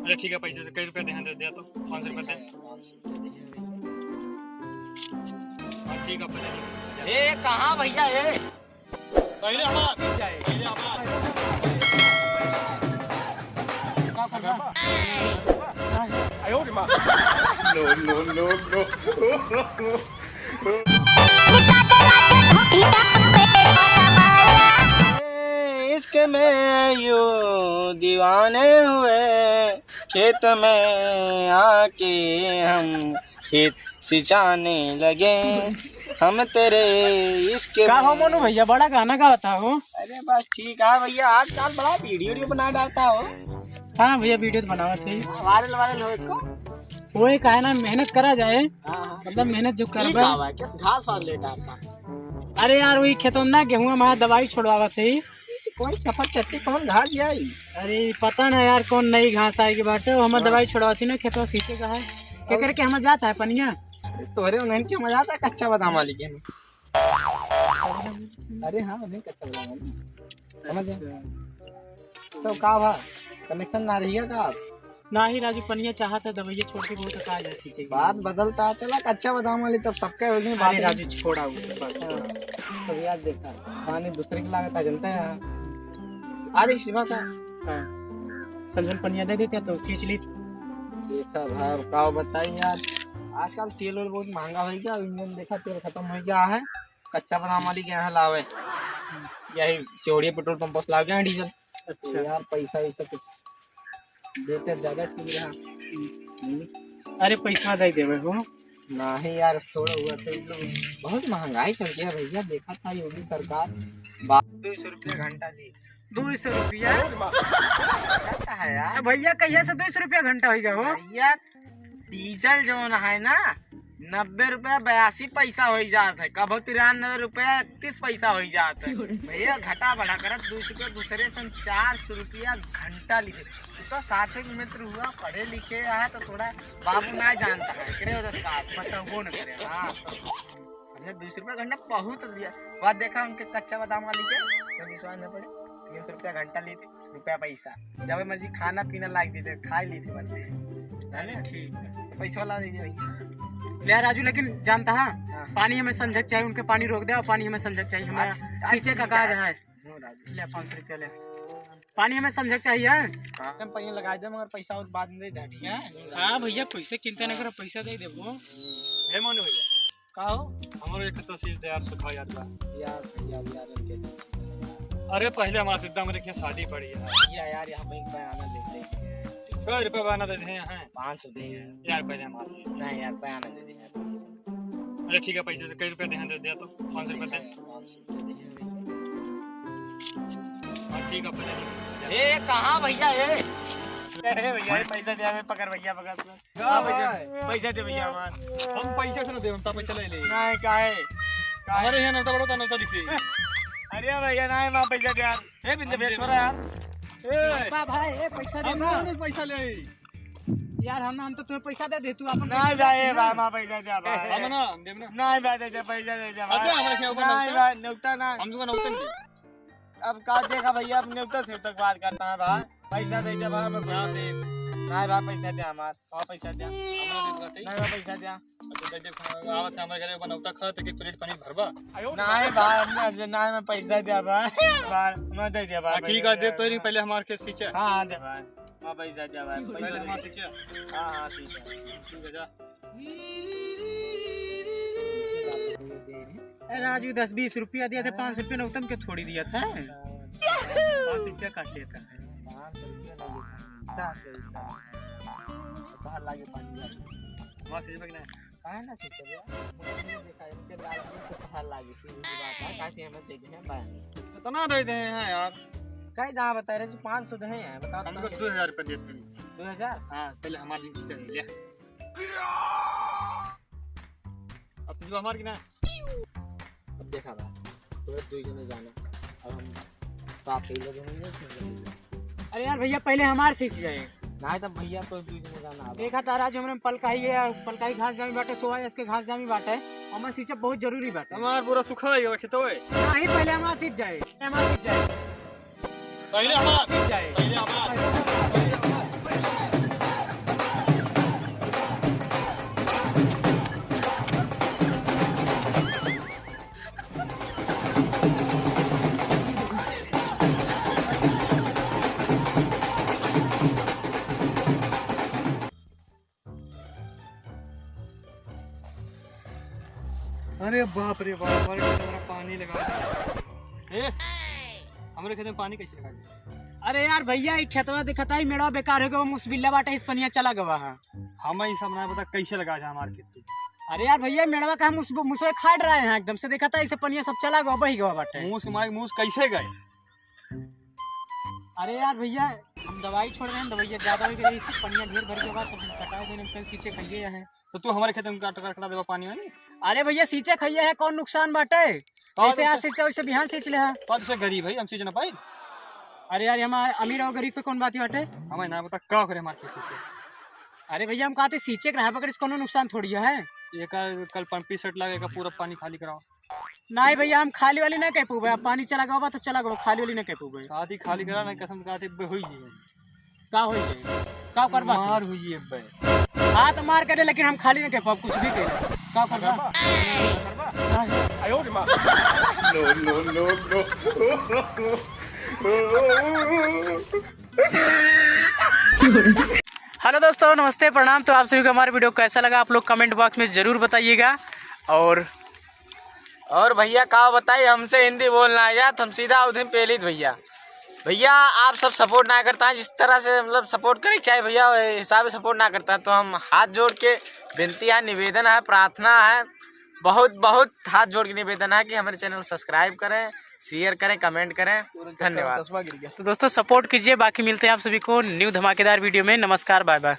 अच्छा ठीक है, पैसे कई रुपए दे दिया तो 500 रुपए दे। हाँ ठीक है पैसे। ए कहाँ भैया ये? पहले हमारा पहले हमारा आयो रे मां। No no no no. इश्क में यूं दीवाने हुए, खेत में आके हम खेत सिंचाने लगे, हम तेरे इश्क का हो मोनू भैया, बड़ा गाना गाता हो? अरे बस ठीक है भैया, आजकल बड़ा वीडियो बना डालता हो। हाँ भैया, वीडियो तो बनावा थे, वायरल वायरल हो इसको। वही का है ना, मेहनत करा जाए। हाँ। मतलब मेहनत जो कर किस घास वाल ले डालता। अरे यार वही खेतों गेहूं में दवाई छोड़वा थे। कौन सफर चट्टी कौन घास आई? अरे पता ना यार कौन नई घास आएगी बाटे, हमें दवाई छोड़वा थी ना, खेतवा सींचे का है क्या करके हमें जाता है पनिया। तोरे उन्हें क्या मजा आता है कच्चा बादाम वाली के। अरे हाँ उन्हें कच्चा बादाम वाली समझ। तो का भा कनेक्शन ना रही है का? ना ही राजू पनिया चाहता दवाइया छोड़ के बहुत कहा जाए सींचे की। बात बदलता चला, कच्चा बादाम वाली तब सबके होगी। अरे राजू छोड़ा उसे बात। तो याद देखा पानी दूसरे की लागत जनता है। अरे शिवा का समझन पनिया दे देते तो खींच ली। देखा भाई का बताई यार, आजकल तेल बहुत महंगा हो गया। इंजन देखा तेल खत्म हो गया है। कच्चा बादाम वाली के यहाँ लावे, यही सिवड़िया पेट्रोल पंप पर लावे हैं डीजल। अच्छा यार पैसा वैसा कुछ देते ज्यादा ठीक रहा। अरे पैसा दे देवे हो नहीं यार, थोड़ा हुआ तो बहुत महंगाई चल गया भैया। देखा था योगी सरकार 200 रुपया घंटा दी। 200 रुपया है यार भैया, कहिया से 200 रुपया घंटा होगा हो भैया? डीजल जो है ना 90 रुपया 82 पैसा हो जाता है, कभी 93 रुपया 31 पैसा हो जाता है भैया। घटा बढ़ा कर 200 रुपया दूसरे से 400 रुपया घंटा लिखे। तो साथ में मित्र हुआ पढ़े लिखे है तो थोड़ा बाबू ना जानता है वो न करे। हाँ 200 रुपया घंटा बहुत दिया। बात देखा उनके कच्चा बादाम वाली के विश्वास न पड़े 300 रुपया घंटा ली थी, रुपया पैसा जब मर्जी खाना पीना लाग दी थे, खा ली थी बंदे। ठीक है पैसा वाला दीजिए भैया। ले राजू, लेकिन जानता है पानी हमें समझक चाहिए, उनके पानी रोक दे और पानी हमें समझक चाहिए। हमारा सींचे का काज है। ले 500 रुपया ले, पानी हमें समझक चाहिए। पैसा लगा दे मगर पैसा बाद में दे दी है। हाँ भैया पैसे चिंता न करो, पैसा दे देबो। हे मोनू भैया का हो हमारे एक तस्वीर दे यार, सुखा यार का यार भैया कैसे? अरे पहले हमारा सिद्धा मेरे के शादी पड़ी है यार यहाँ बैंक पे आना दे दे। कई रुपए बना दे हैं 500 दे यार पहले हमारे। नहीं यार पे आना दे दे। अच्छा ठीक है, पैसे कई रुपए दे दिया तो 500 रुपए दे। हाँ ठीक है पैसे। ए कहाँ भैया ये? भैया पैसा दे, हमें पकड़ भैया पकड़। हाँ पैसा दे भैया हमार। हम पैसे से ना दे, हम पैसा ले ले। नहीं काहे हमारे यहाँ नौता बड़ा नौता लिखी। अरे भैया नहीं मां पैसा दे यार। ए बिंदे बेचोरा यार। भाई ए पैसा दे ना। हम पैसा ले यार, हम तो तुम्हें पैसा दे तू अपन। नहीं भाई भाई मां पैसा दे भाई। हम ना देव ना। नहीं भाई दे पैसा दे दे भाई। अरे हमारे क्या ऊपर नहीं भाई न्योता ना। हम जो नौता नहीं। अब का देखा भैया, अब न्योता से तक बात करता है भाई। पैसा दे दे भाई हमें। यहाँ से नहीं भाई पैसा दे हमार। और पैसा दे। हमारा दे नहीं भाई पैसा दे। तो दे आवाज से हमारे घर बनौता खा तो कि प्लेट पानी भरबा। नहीं भाई नहीं मैं पैसा दे भाई। भाई मैं दे दे भाई। ठीक है दे, तो नहीं पहले हमारे के सींचे। हां दे भाई। हां पैसा दे भाई। पहले हमारे सींचे। हां हां ठीक है। ठीक है जा। राजू 10-20 रुपया दिया था, 500 रुपया नौतम के थोड़ी दिया था। 500 रुपया काट लिया था। 500 रुपया लगे बाहर लागे पानी वहां से बगना काहे ना सीखे भैया। देखा इनके लाल को बाहर लागे सीधी बात है। कैसे हमें देखे हैं भाई? इतना दे दे हैं यार। कई दाम बता रहे हैं 500 दे हैं बता। हमको 2000 रुपए देते हैं। 2000? हां पहले हमारे लिए चाहिए। अब जो हमारे की ना अब देखा बा तो दो जने जाना। अब हम बाप ही लोग होंगे। अरे यार भैया पहले हमारे सींच जाए नहीं तो भैया तो दो जने जाना। देखा तारा जो हमने पलकाई घास जामी बाटे, सोया इसके घास जामी बाटे, हमारे सींचे बहुत जरूरी बाटे। हमार पूरा सुखा है खेतो है। नहीं पहले हमारे सींच जाए, हमारे सींच जाए, पहले हमारा सींच जाए, पहले हमारा अरे बाप रे बाप, हमारे खेत में पानी लगा दिया। हमारे खेत में पानी कैसे लगा दिया? अरे यार भैया ये खेतवा दिखता ही मेरा बेकार हो गया, वो मुसबिल्ला बाटे इस पनिया चला गवा है। हमें ये सब ना पता कैसे लगा था हमारे खेत में। अरे यार भैया मेड़वा का हम मुसवे खाट रहे हैं एकदम से, देखा था इसे पनिया सब चला गवा, बही गवा बाटे। मूस के मारे मूस कैसे गए? अरे यार भैया हम दवाई छोड़ रहे हैं, दवाई ज्यादा हो गई, पनिया ढेर भर गया तो हम कटा देने सींचे खाइए है। तो तू हमारे खेत में कटा देवा पानी में? अरे भैया सींचे खाइए है, कौन नुकसान बाटे? जैसे आज सींचते वैसे बिहान सींच ले है। तो गरीब है, हम सींच ना पाए। अरे यार हम अमीर और गरीब पे कौन बात बाटे? हमें ना पता क्या करे हमारे खेत से। अरे भैया हम कहते सींचे रहा पकड़, इसको नुकसान थोड़ी है। एक कल पंपी सेट लगेगा, पूरा पानी खाली कराओ। नहीं भैया हम खाली वाली नहीं कह पूबे, पानी चला गवा तो चला गवा, खाली वाली नहीं कह पूबे। आधी खाली करा ना, कसम कहते हुई है का होई है का करबा मार हुई है बे। हां तो मार करे, लेकिन हम खाली नहीं कह पाब, कुछ भी कह का करबा। आयो रे मां, no no no no. Hello दोस्तों, नमस्ते, प्रणाम। तो आप सभी को हमारा वीडियो कैसा लगा आप लोग कमेंट बॉक्स में जरूर बताइएगा। और भैया का बताइए, हमसे हिंदी बोलना है या हम सीधा उधर पहले भैया भैया आप सब सपोर्ट ना करता है, जिस तरह से मतलब सपोर्ट करे चाहे भैया हिसाब से सपोर्ट ना करता है, तो हम हाथ जोड़ के विनती है, निवेदन है, प्रार्थना है, बहुत बहुत हाथ जोड़ के निवेदन है कि हमारे चैनल सब्सक्राइब करें, शेयर करें, कमेंट करें। धन्यवाद। तो दोस्तों सपोर्ट कीजिए, बाकी मिलते हैं आप सभी को न्यू धमाकेदार वीडियो में। नमस्कार, बाय बाय।